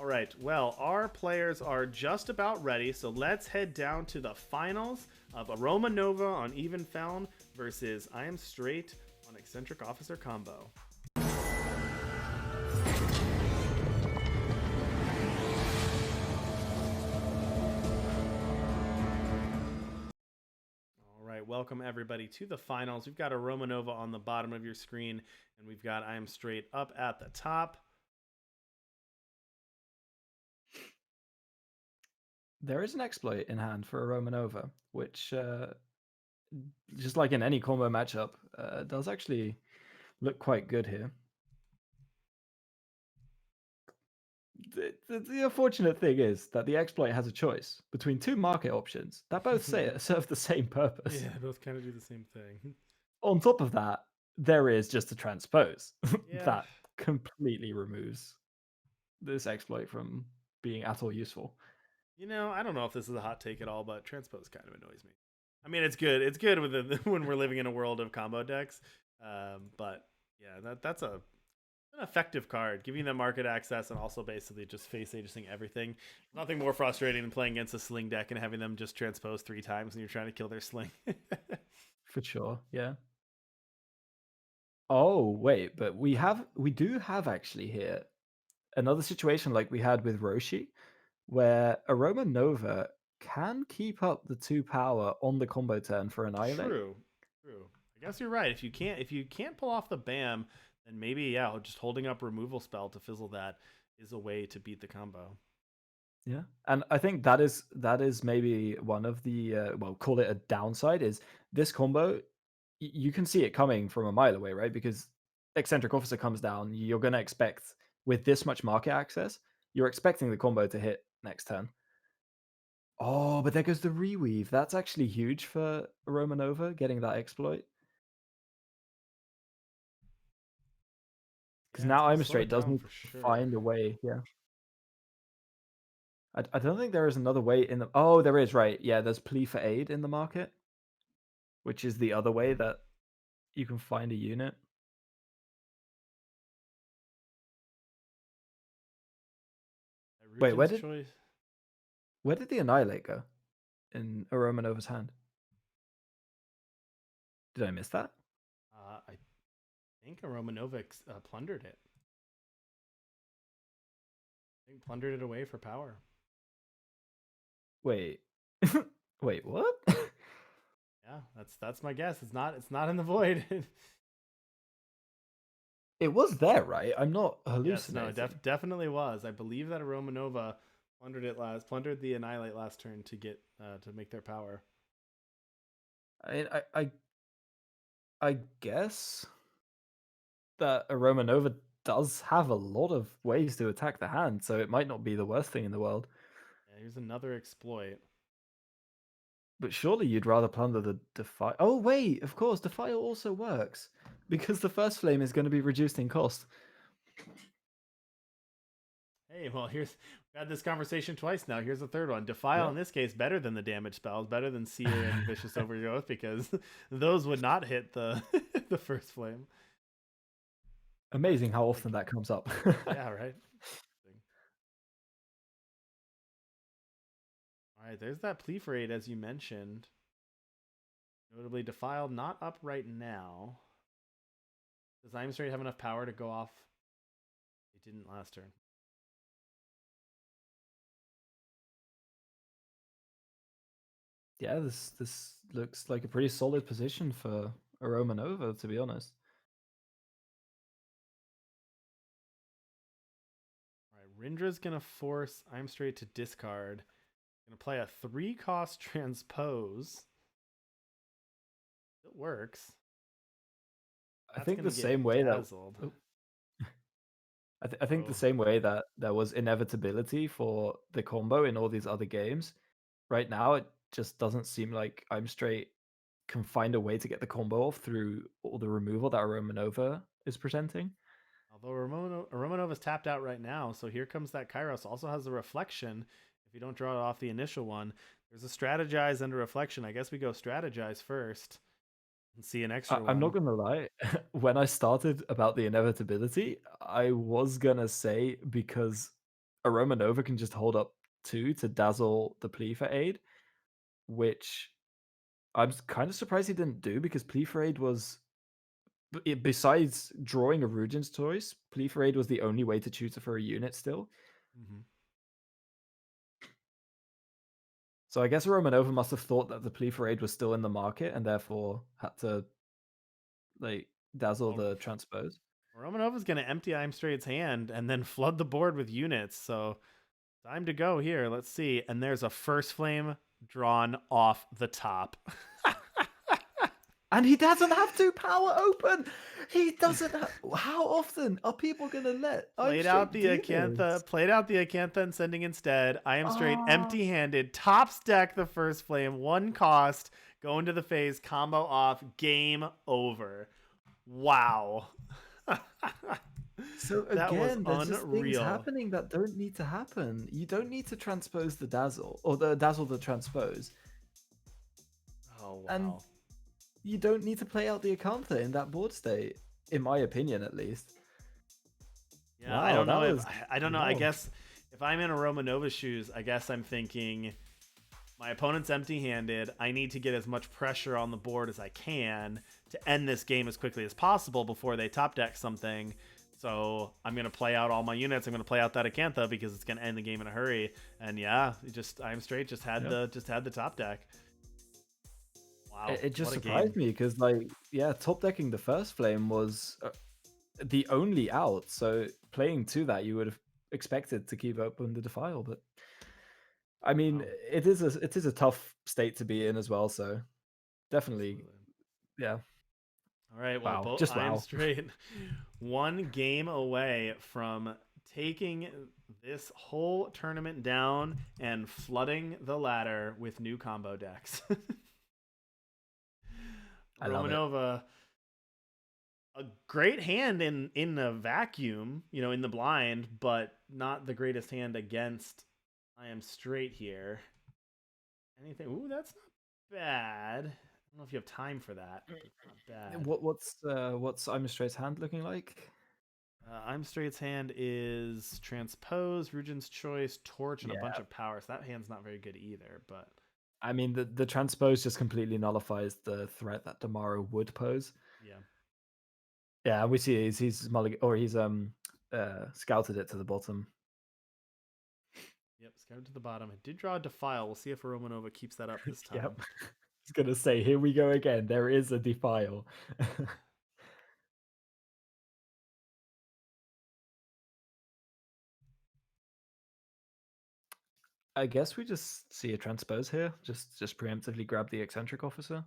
All right, well, our players are just about ready, so let's head down to the finals of AromaNova on Even Feln versus imestr8 on Eccentric Officer combo. All right, welcome everybody to the finals. We've got AromaNova on the bottom of your screen, and we've got imestr8 up at the top. There is an exploit in hand for AromaNova, which, just like in any combo matchup, does actually look quite good here. The unfortunate thing is that the exploit has a choice between two market options that both serve the same purpose. Yeah, both kind of do the same thing. On top of that, there is just a transpose Yeah. that completely removes this exploit from being at all useful. I don't know if this is a hot take at all, but transpose kind of annoys me. I mean, it's good. It's good when we're living in a world of combo decks. But yeah, that's an effective card, giving them market access and also basically just face agenting everything. Nothing more frustrating than playing against a sling deck and having them just transpose 3 times and you're trying to kill their sling. For sure, yeah. Oh, wait, but we do have actually here another situation like we had with Roshi, where AromaNova can keep up the 2 power on the combo turn for Annihilate. True, true. I guess you're right. If you can't pull off the bam, then maybe just holding up removal spell to fizzle that is a way to beat the combo. Yeah, and I think that is maybe one of the well, call it a downside, is this combo. You can see it coming from a mile away, right? Because Eccentric Officer comes down, you're going to expect with this much market access, you're expecting the combo to hit next turn. Oh, but there goes the reweave. That's actually huge for AromaNova getting that exploit. Because Yeah, it's now gonna slow imestr8 it does down need for to sure. find a way. Yeah. I don't think there is another way in the. Oh, there is, right. Yeah, there's plea for aid in the market, which is the other way that you can find a unit. Wait, Rujan's choice. where did the Annihilate go in AromaNova's hand? Did I miss that? I think Romanova plundered it. I think plundered it away for power. Wait. Wait, what? Yeah, that's my guess. It's not in the void. It was there, right? I'm not Yes, no, it hallucinating. definitely was. I believe that Romanova plundered the Annihilate last turn to get to make their power. I guess that AromaNova does have a lot of ways to attack the hand, so it might not be the worst thing in the world. Yeah, here's another exploit. But surely you'd rather plunder the Defy. Oh, wait, of course, Defile also works because the first flame is going to be reduced in cost. Hey, well, we had this conversation twice now. Here's the third one. Defile, Yeah. in this case, better than the damage spells, better than Seer and Vicious Overgrowth, because those would not hit the the first flame. Amazing how Like, often that comes up. yeah, right. All right, there's that plea for aid, as you mentioned. Notably, Defiled not up right now. Does imestr8 have enough power to go off? It didn't last turn. Yeah, this looks like a pretty solid position for AromaNova, to be honest. All right, Rindra's gonna force imestr8 to discard. Gonna play a 3-cost transpose. It works. I That's think gonna the get same way that dazzled. oh, I think the Oh, same way that there was inevitability for the combo in all these other games. Right now, it just doesn't seem like imestr8 can find a way to get the combo off through all the removal that AromaNova is presenting. although Romanova's tapped out right now, so here comes that Kairos. Also has a reflection. If you don't draw it off the initial one, there's a strategize and a reflection. I guess we go strategize first and see an extra I'm not one. gonna lie. When I started about the inevitability, I was gonna say because AromaNova can just hold up 2 to dazzle the plea for aid, which I'm kind of surprised he didn't do because plea for aid was besides drawing a Rugen's choice, plea for aid was the only way to tutor for a unit still. Mm-hmm. So I guess Romanova must have thought that the plea for aid was still in the market and therefore had to like dazzle Well, the transpose. Romanova's going to empty imestr8's hand and then flood the board with units. So time to go here. Let's see. And there's a first flame drawn off the top. And he doesn't have to power open. He doesn't have. How often are people gonna let I'm Played out straight the do Acantha, this? played out the Acantha and sending instead. imestr8 Ah, empty-handed, tops deck the first flame, 1 cost, going to the phase, combo off, game over. Wow. so That was again, there's just things unreal. happening that don't need to happen. You don't need to transpose the dazzle or the dazzle the transpose, Oh and wow. you don't need to play out the Acantha in that board state, in my opinion, at least. Yeah, I Wow, don't that know if was I don't know. I wow. guess if I'm in a Romanova shoes, I guess I'm thinking my opponent's empty-handed. I need to get as much pressure on the board as I can to end this game as quickly as possible before they top deck something. So I'm gonna play out all my units. I'm gonna play out that Acantha because it's gonna end the game in a hurry. And yeah, imestr8 Yeah. just had the top deck. Wow, It just what a surprised game. me because, like, yeah, top decking the first flame was the only out. So playing to that, you would have expected to keep open the defile. But I mean, Wow, it is a tough state to be in as well. So definitely, absolutely. yeah. All right, well, Wow, just I am wow. straight 1 game away from taking this whole tournament down and flooding the ladder with new combo decks. I love it. Romanova, a great hand in a vacuum, in the blind, but not the greatest hand against. I am straight here. Anything? Ooh, that's not bad. I don't know if you have time for that, but it's not bad. What's I'm Straight's hand looking like? I'm Straight's hand is Transpose, Rugen's Choice, Torch, and a bunch Yeah, of power. So that hand's not very good either. But I mean the transpose just completely nullifies the threat that Damaro would pose. yeah, Yeah, we see he's scouted it to the bottom. yep. Scout to the bottom. It did draw a Defile. We'll see if Romanova keeps that up this Yep. time. I was gonna say, here we go again. There is a defile. I guess we just see a transpose here. Just preemptively grab the eccentric officer.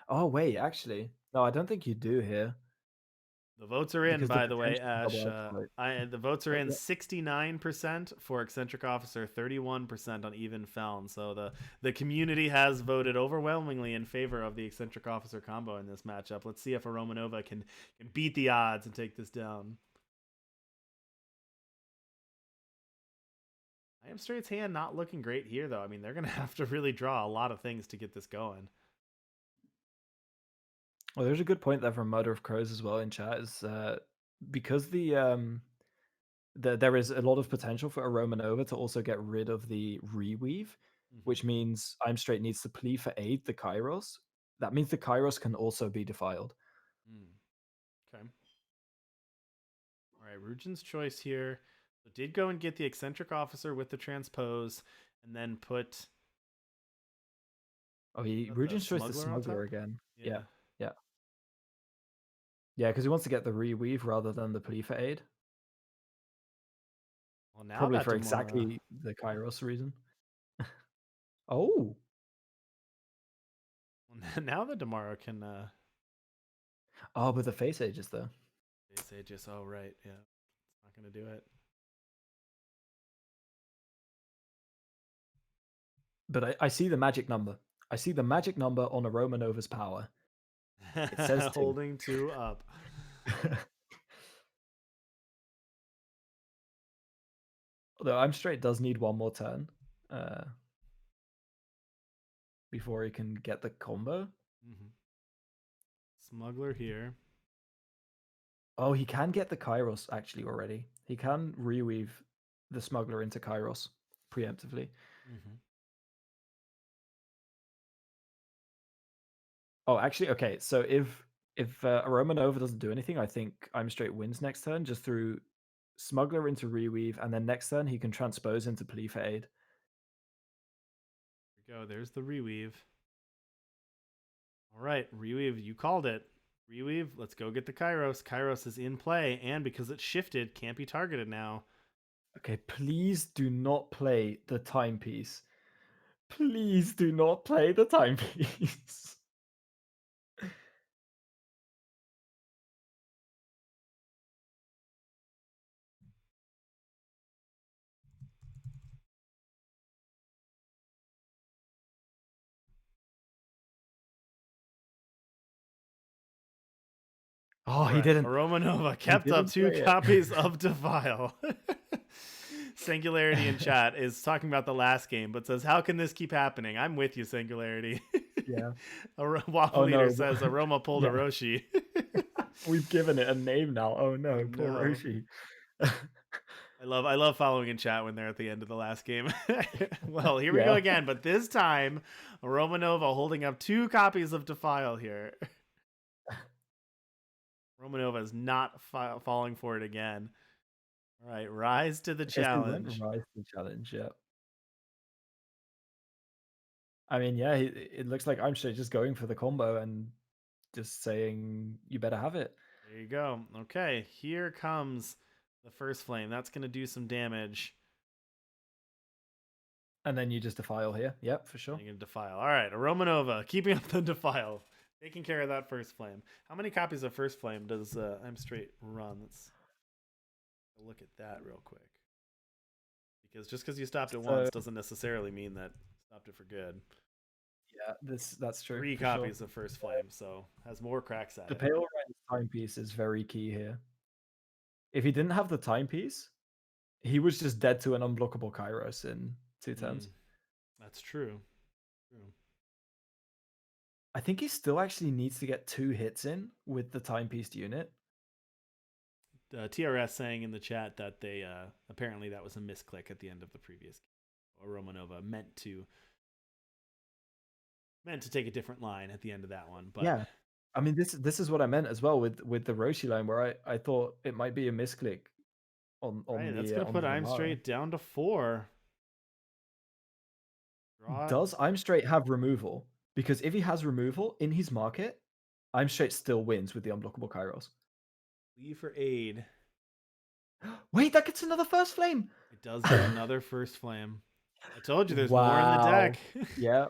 Oh wait, actually, no, I don't think you do here The votes are in, because the by the way, potential Ash. double exploit. The votes are in Yeah. 69% for eccentric officer, 31% on even Feln. So the community has voted overwhelmingly in favor of the eccentric officer combo in this matchup. Let's see if a Romanova can beat the odds and take this down. I am Straight's hand not looking great here, though. I mean, they're going to have to really draw a lot of things to get this going. Well, there's a good point there from Murder of Crows as well in chat. Is because there is a lot of potential for a Romanova to also get rid of the reweave, Mm-hmm. which means I'm Straight needs to plea for aid the Kairos. That means the Kairos can also be defiled. Mm. Okay. All right, Rugen's Choice here. So did go and get the eccentric officer with the transpose, and then put Oh, he the Rugen's choice the smuggler on smuggler top. again. Yeah, Yeah. yeah, yeah, because he wants to get the reweave rather than the plea for aid. Well, now Probably that for Demora. exactly the Kairos reason. Oh, Well, now the Demora can. oh, but the face ages though. They say just. Oh right, yeah. It's not gonna do it. But I see the magic number. I see the magic number on a Romanova's power. It says two. Holding 2 up. Although I'm Straight does need one more turn uh, before he can get the combo. Mm-hmm. Smuggler here. Oh, he can get the Kairos actually already. He can reweave. the smuggler into Kairos preemptively. Mm-hmm. Oh, actually, okay. So if AromaNova doesn't do anything, I think imestr8 wins next turn just through smuggler into reweave, and then next turn he can transpose into plea for aid. There we go. There's the reweave. All right, reweave. You called it. Reweave. Let's go get the Kairos. Kairos is in play, and because it's shifted, can't be targeted now. Okay, please do not play the timepiece. Please do not play the timepiece. Oh, All he right, didn't. AromaNova He kept up didn't 2 play it. copies of Defile. Singularity in chat is talking about the last game, but says, "How can this keep happening?" I'm with you, Singularity. Yeah. Waffle Oh Leader no. says Aroma pulled Yeah. a Roshi. We've given it a name now. Oh Oh no, poor no. Roshi. I love following in chat when they're at the end of the last game. Well, here we go Yeah. again, but this time AromaNova holding up 2 copies of Defile here. AromaNova is not falling for it again. All right, rise to the I guess he went challenge. rise to the challenge. Yeah. I mean, yeah, it looks like imestr8 just going for the combo and just saying, "You better have it." There you go. Okay, here comes the first flame. That's going to do some damage. And then you just defile here. Yep, for sure. I'm going to defile. All right, AromaNova keeping up the defile, taking care of that first flame. How many copies of first flame does imestr8 run? Let's look at that real quick. Because just because you stopped it once doesn't necessarily mean that you stopped it for good. Yeah, that's true. 3 copies of first flame, so has more cracks at The it. Pale Ryan's timepiece is very key here. If he didn't have the timepiece, he was just dead to an unblockable Kairos in 2 turns. That's true. I think he still actually needs to get 2 hits in with the timepieced unit. TRS saying in the chat that they apparently that was a misclick at the end of the previous game. AromaNova meant to take a different line at the end of that one, but Yeah, I mean this is what I meant as well with the Roshi line, where I thought it might be a misclick on right, the that's gonna put the Navara. imestr8 down to 4. Does imestr8 have removal? Because if he has removal in his market, imestr8 still wins with the unblockable Kairos. Plea for aid. Wait, that gets another first flame. It does get another first flame. I told you there's more in the Wow. deck. Yeah.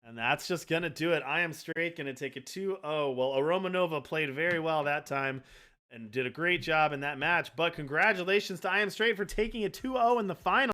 And that's just going to do it. imestr8 going to take a 2-0. Well, AromaNova played very well that time and did a great job in that match. But congratulations to imestr8 for taking a 2-0 in the final.